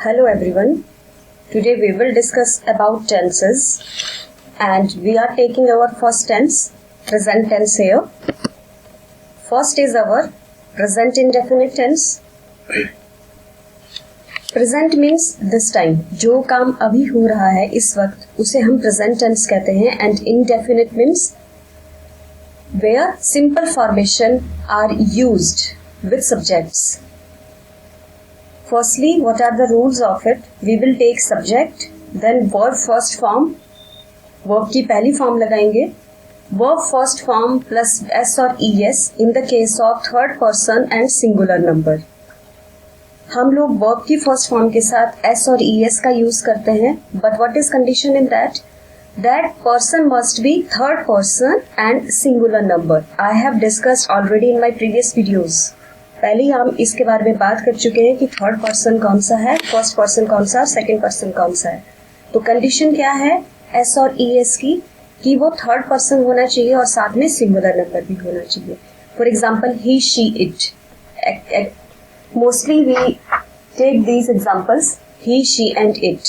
Hello everyone. Today we will discuss about tenses and we are taking our first tense, present tense here. First is our present indefinite tense. Present means this time. जो काम अभी हो रहा है इस वक्त उसे हम present tense कहते हैं and indefinite means where simple formation are used with subjects. Firstly, what are the rules of it? We will take subject, then verb first form, verb की पहली form लगाएंगे, verb first form plus s और es in the case of third person and singular number. हम लोग verb की first form के साथ s और es का use करते हैं, but what is condition in that? That person must be third person and singular number. I have discussed already in my previous videos. पहले हम इसके बारे में बात कर चुके हैं कि थर्ड पर्सन कौन सा है, फर्स्ट पर्सन कौन सा, सेकंड पर्सन कौन सा है. तो कंडीशन क्या है एस और ई एस की कि वो थर्ड पर्सन होना चाहिए और साथ में सिंगुलर नंबर भी होना चाहिए. For example he, she, it. Mostly we take these examples he, she and it,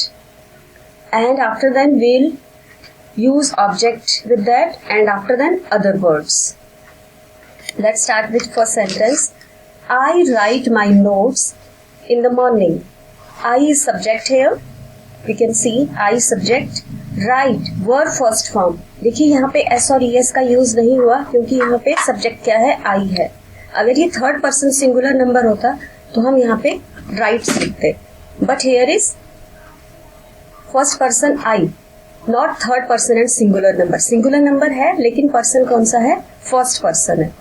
and after then we'll use object with that and after then other words. Let's start with first sentence. I write my notes in the morning. I is subject here. We can see I subject. Write verb first form. देखिए यहाँ पे s और es का use नहीं हुआ क्योंकि यहाँ पे सब्जेक्ट क्या है, I है. अगर ये थर्ड पर्सन सिंगुलर नंबर होता तो हम यहाँ पे writes लिखते. But here is first person I. Not third person and singular number. Singular number है लेकिन पर्सन कौन सा है, फर्स्ट पर्सन है.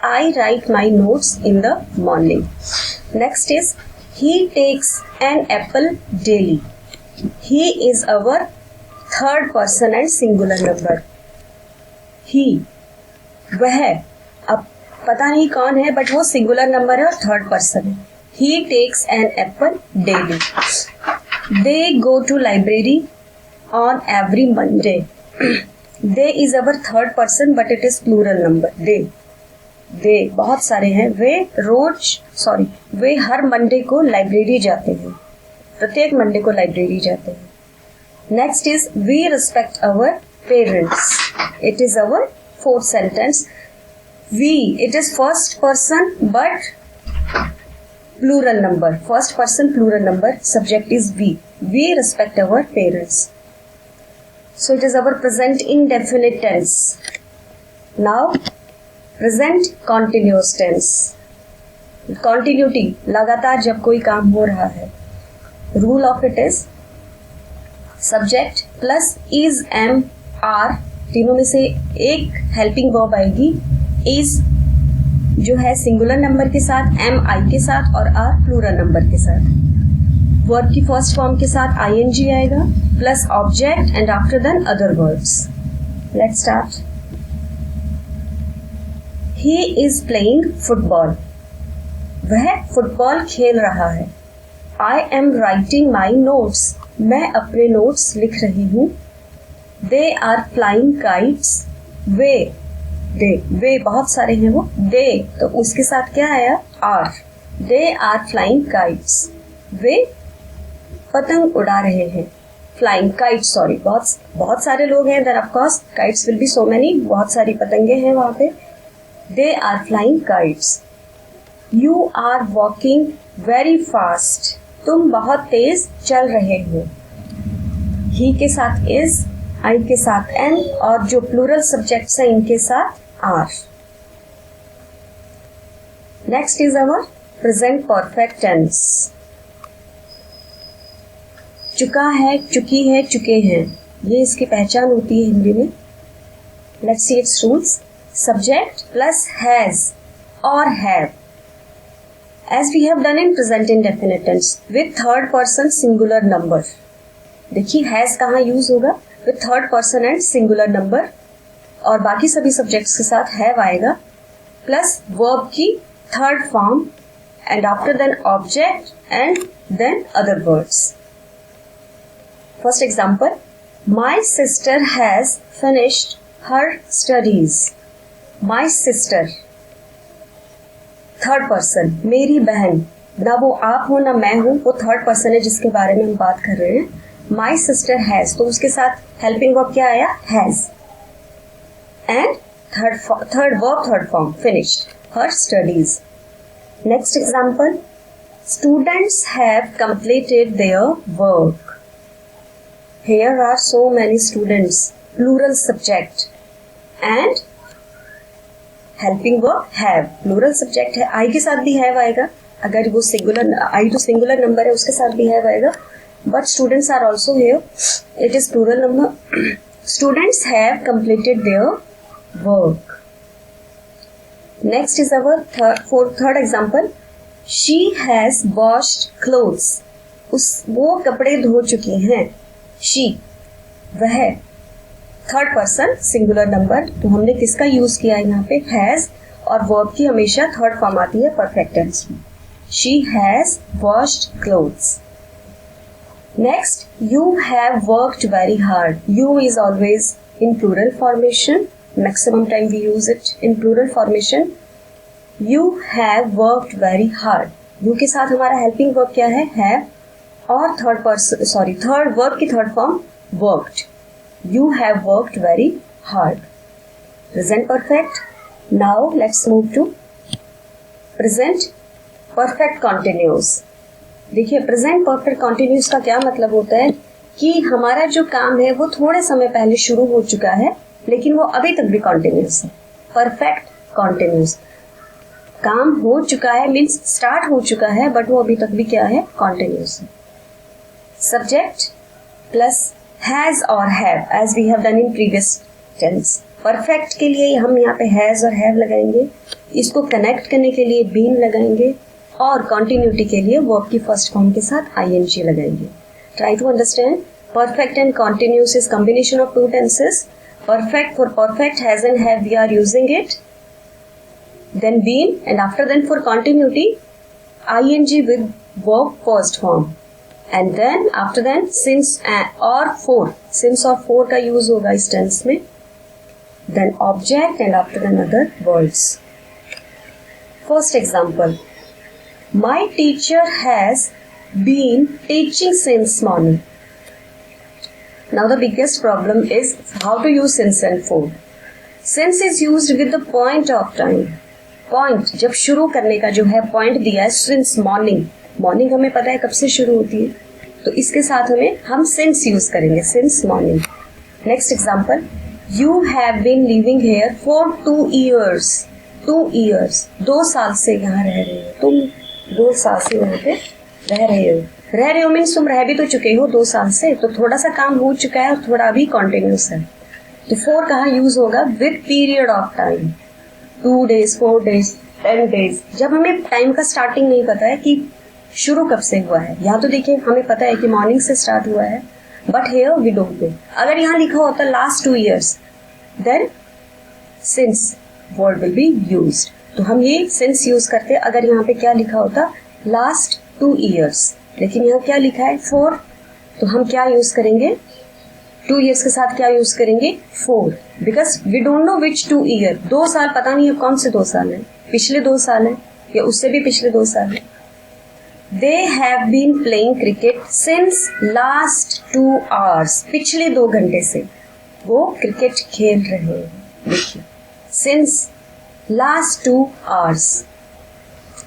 I write my notes in the morning. Next is he takes an apple daily. He is our third person and singular number. He, वह, अब पता नहीं कौन है बट वो सिंगुलर नंबर है और थर्ड पर्सन है. He takes an apple daily. They go to library on every Monday. They is our third person but it is plural number. They बहुत सारे हैं. वे हर मंडे को लाइब्रेरी जाते हैं. प्रत्येक मंडे को लाइब्रेरी जाते हैं. Next is we respect our parents. It is our fourth sentence. We, it is first person but plural number. First person plural number. Subject is we. We respect our parents. So it is our present indefinite tense. Now present continuous tense. Continuity, लगातार जब कोई काम हो रहा है. Rule of it is subject plus is, am, are, तीनों में से एक helping verb आएगी. is जो है सिंगुलर नंबर के साथ, am I के साथ और are प्लूरल नंबर के साथ. वर्ब की फर्स्ट फॉर्म के साथ ing आएगा plus object and after then other words. Let's start. He is playing football. वह फुटबॉल खेल रहा है. I am writing my notes. मैं अपने नोट्स लिख रही हूँ. They are flying kites. वे बहुत सारे हैं वो. दे तो उसके साथ क्या आया, are. They are flying kites. वे पतंग उड़ा रहे हैं. फ्लाइंग काइट, सॉरी, बहुत सारे लोग हैं there, of course kites will be so many. बहुत सारी पतंगे हैं वहां पे. They are flying kites. You are walking very fast. तुम बहुत तेज चल रहे हो. ही के साथ इज, आई के साथ एन और जो प्लूरल सब्जेक्ट्स हैं इनके साथ are. Next is our present perfect tense. चुका है, चुकी है, चुके हैं, ये इसकी पहचान होती है हिंदी में. Let's see its rules. Subject plus has और have as we have done in present indefinite tense with third person singular number. देखिए हैज कहाँ यूज होगा, with third person and singular number, और बाकी सभी सब्जेक्ट्स के साथ हैव आएगा प्लस वर्ब की third form and after then object and then other words. First example, my sister has finished her studies. My sister, third person, मेरी बहन. ना वो आप हो ना मैं हूं, वो थर्ड पर्सन है जिसके बारे में हम बात कर रहे हैं. माई सिस्टर हैज, तो उसके साथ हेल्पिंग वर्ब क्या आया? Has. And third form finished. Her studies. Next example, students have completed their work. Here are so many students, plural subject, and helping verb have. Plural subject है, I के साथ भी have आएगा. अगर वो singular, I to singular number है उसके साथ भी have आएगा. But students are also here. It is plural number. Students have completed their work. Next is our third example. She has washed clothes. वो कपड़े धो चुकी हैं. She, वह. थर्ड पर्सन सिंगुलर नंबर, तो हमने किसका यूज किया है यहाँ पे? हैज. और वर्ब की हमेशा थर्ड फॉर्म आती है परफेक्ट टेंस में. She has washed clothes. Next, you have worked very hard. You is always in plural formation. Maximum time we use it in plural formation. You have worked very hard. You के साथ हमारा helping verb क्या है? Have. और third verb की third form worked. You have worked very hard. Present perfect. Now let's move to present perfect continuous. देखिए, present perfect continuous का क्या मतलब होता है कि हमारा जो काम है वो थोड़े समय पहले शुरू हो चुका है लेकिन वो अभी तक भी कंटिन्यूस है. परफेक्ट कंटिन्यूस, काम हो चुका है मीन्स स्टार्ट हो चुका है बट वो अभी तक भी क्या है? कंटिन्यूस है. सब्जेक्ट प्लस हैज और have as we have done in previous tense. Perfect के लिए हम यहाँ पे हैज और हैव लगाएंगे, इसको कनेक्ट करने के लिए बीन लगाएंगे और कंटिन्यूटी के लिए वर्ब की फर्स्ट फॉर्म के साथ आईएनजी लगाएंगे. Try to understand. Perfect and continuous is combination of two tenses. Perfect, for perfect has and have we are using it, then been, and after then for continuity ing with verb first form, and then after then since or for, since or for का use होगा इस tense में, then object and after then other words. First example, my teacher has been teaching since morning. Now the biggest problem is how to use since and for. Since is used with the point of time. Point जब शुरू करने का जो है point दिया है since morning. Morning हमें पता है कब से शुरू होती है, तो इसके साथ हम since यूज करेंगे. Since morning. Next example. You have been living here for 2 years. 2 years. 2 साल से यहाँ रह रहे हो. तुम 2 साल से वहाँ पे रह रहे हो. रह रहे हो मीन्स तुम रह भी तो चुके हो 2 साल से, तो थोड़ा सा काम हो चुका है और थोड़ा अभी कॉन्टिन्यूस है. तो 4 कहाँ यूज होगा? With period of time. 2 days, 4 days, 10 days. जब हमें टाइम का स्टार्टिंग नहीं पता है कि शुरू कब से हुआ है. यहाँ तो देखिए हमें पता है कि मॉर्निंग से स्टार्ट हुआ है, but here we don't know. अगर यहाँ लिखा होता last 2 years, then since word will be used. तो हम ये सिंस यूज करते. अगर यहाँ पे क्या लिखा होता? लास्ट 2 years, लेकिन यहाँ क्या लिखा है? 4. तो हम क्या यूज करेंगे? 2 years के साथ क्या यूज करेंगे? 4. Because we don't know which 2 year. 2 साल पता नहीं है कौन से 2 साल है. पिछले 2 साल है या उससे भी पिछले 2 साल है. They have been playing cricket since last 2 hours. पिछले 2 घंटे से वो क्रिकेट खेल रहे हैं. देखिए, since last 2 hours,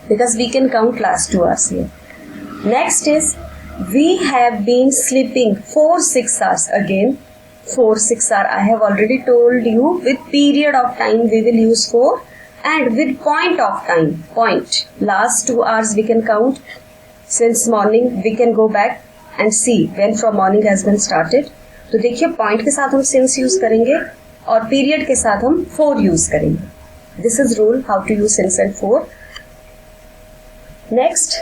because we can count last 2 hours here. Next is we have been sleeping for 6 hours. Again 4, 6 hours. I have already told you with period of time we will use for, and with point of time. Point. Last 2 hours we can count. Since morning we can go back and see when from morning has been started. तो देखिए point के साथ हम since use करेंगे और period के साथ हम for use करेंगे. This is rule how to use since and for. Next,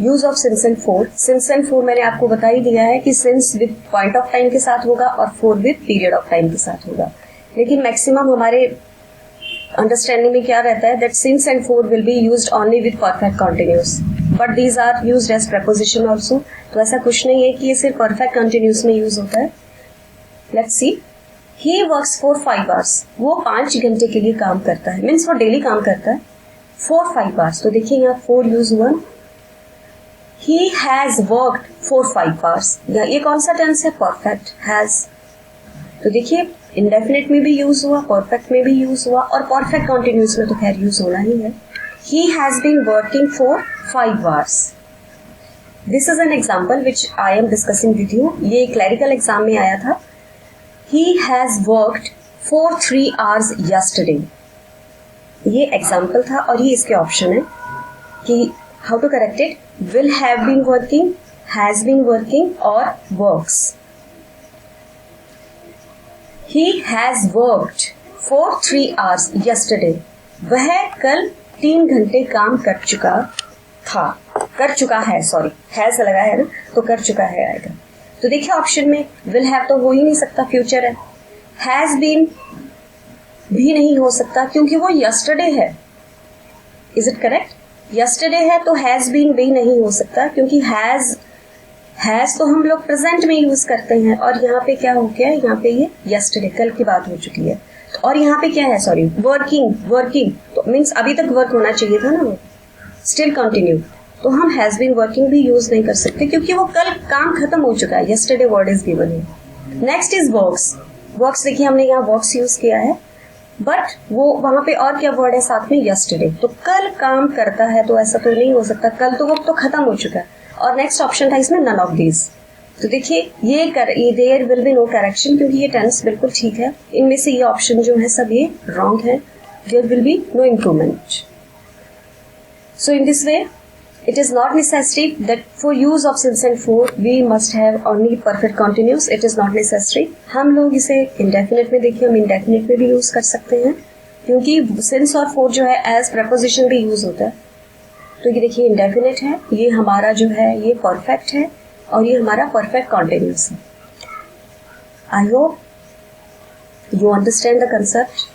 use of since and four. Since and four मैंने आपको बता ही दिया है कि since with point of time के साथ होगा और four with period of time के साथ होगा. लेकिन मैक्सिमम हमारे अंडरस्टैंडिंग में क्या रहता है? That since and for will be used only with perfect continuous, but these are used as preposition also. तो ऐसा कुछ नहीं है कि ये सिर्फ परफेक्ट कंटिन्यूस में यूज होता है. Let's see. He works for 5 hours. वो 5 घंटे के लिए काम करता है. मीन्स वो डेली काम करता है. 4 5 hours, तो देखिए यहाँ 4 यूज हुआ. He has worked for 5 hours. ये कौन सा टेंस है? Perfect, has. तो देखिए इंडेफिनिट में भी यूज हुआ, परफेक्ट में भी यूज हुआ, और परफेक्ट कॉन्टिन्यूस में तो खैर यूज होना ही है. He has been working for 5 hours. This is an example which I am discussing with you. ये क्लैरिकल एग्जाम में आया था. He has worked for 3 hours yesterday. ये एग्जाम्पल था और ये इसके ऑप्शन है कि how to correct it. Will have been working, has been working और works. He has worked for 3 hours yesterday. वह कल 3 घंटे काम कर चुका था, कर चुका है, सॉरी हैज लगा है ना, तो कर चुका है आएगा. तो देखिए ऑप्शन में will have तो हो ही नहीं सकता, फ्यूचर है. has been भी नहीं हो सकता क्योंकि वो yesterday है. Is it correct? yesterday है तो has been भी नहीं हो सकता क्योंकि has तो हम लोग प्रेजेंट में यूज करते हैं, और यहाँ पे क्या हो गया, यहाँ पे ये yesterday कल की बात हो चुकी है. और यहाँ पे क्या है, सॉरी वर्किंग तो मीन्स अभी तक वर्क होना चाहिए था ना, वो स्टिल कंटिन्यू. तो हम हैज बीन वर्किंग भी यूज नहीं कर सकते क्योंकि वो कल काम खत्म हो चुका है. yesterday वर्ड इज गिवन है. नेक्स्ट इज वर्क्स देखिए हमने यहाँ वर्क्स यूज किया है, बट वो वहां पे और क्या वर्ड है साथ में, yesterday. तो कल काम करता है तो ऐसा तो नहीं हो सकता, कल तो वक्त तो खत्म हो चुका है. और नेक्स्ट ऑप्शन था इसमें नन ऑफ दीज. तो देखिए ये there will be no correction क्योंकि ये टेंस बिल्कुल ठीक है. इनमें से ये ऑप्शन जो है सब ये रॉन्ग है. There will be no improvement. So in this way it is not necessary that for use of since and for we must have only perfect continuous. It is not necessary. हम लोग इसे indefinite में देखिए, हम indefinite में भी use कर सकते हैं क्योंकि since और for जो है as preposition भी यूज होता है. तो ये देखिए indefinite है, ये हमारा जो है ये perfect है, और ये हमारा perfect continuous है. I hope you understand the concept.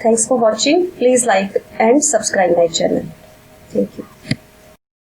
Thanks for watching. Please like and subscribe my channel. Thank you.